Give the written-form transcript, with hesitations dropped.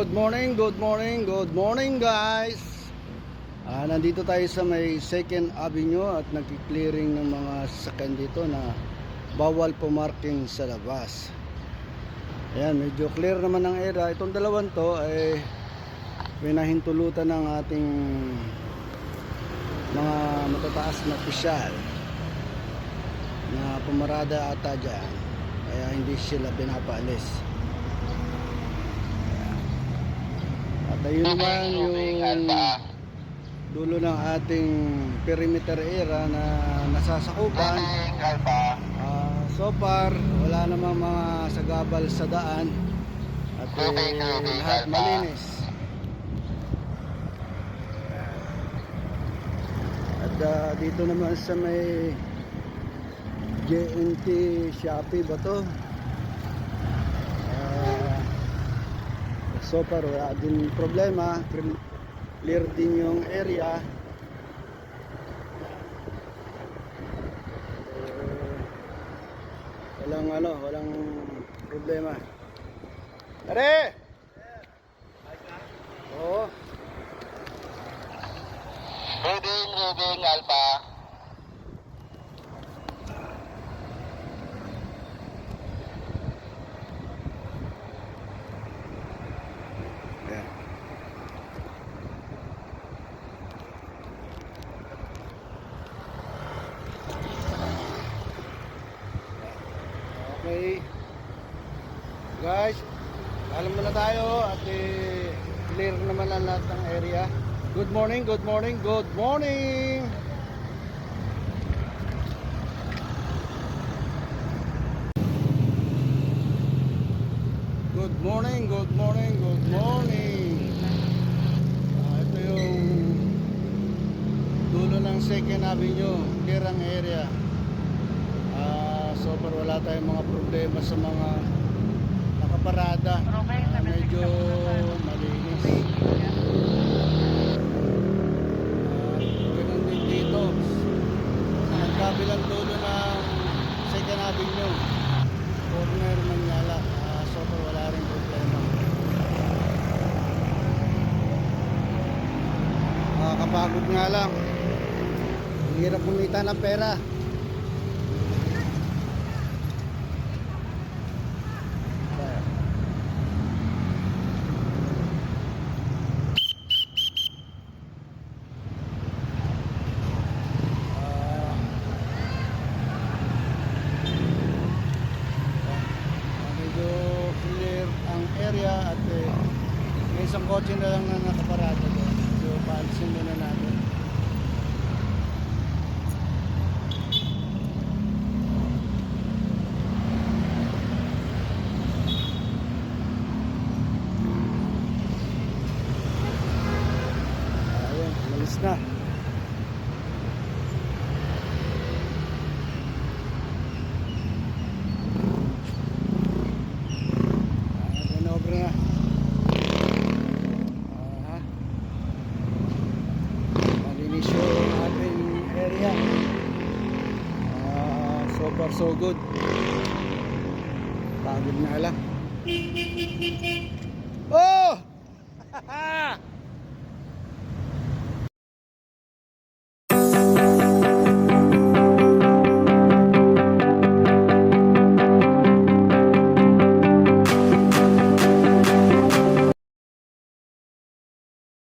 Good morning, good morning, good morning guys. Nandito tayo sa may 2nd Avenue at nagki-clearing ng mga sasakyan dito na bawal pumarking sa labas. Ayan, medyo clear naman ang area. Itong dalawang to ay pinahintulutan ng ating mga matataas na opisyal na pumarada ata dyan, kaya hindi sila pinapaalis. At ayun naman yung dulo ng ating perimeter area na nasasakupan. So far wala namang mga sagabal sa daan at lahat malinis. At dito naman sa may JNT Shopee ba to? So far wala din problema, clear din yung area. Walang problema. Tare! Oo. Reading Alpha. Yeah. Okay. Guys, alam mo na tayo at clear naman ang lahat ng area. Good morning, good morning, good morning. Good morning, good morning, good morning. Ito yung dulo ng 2nd Avenue, clear ang area. So far wala tayong mga problema sa mga nakaparada. Medyo malinis. Ganun din dito sa nagkabilang dulo ng 2nd Avenue, corner Manyala. So far wala rin problema. Kapagod nga lang, hirap kumita ng pera. Area at may isang kotse na lang na nakaparada doon. So paalisin muna natin. Ayun, malis na. Malinis yung ating area. So far so good. Pagod na lang. Oh!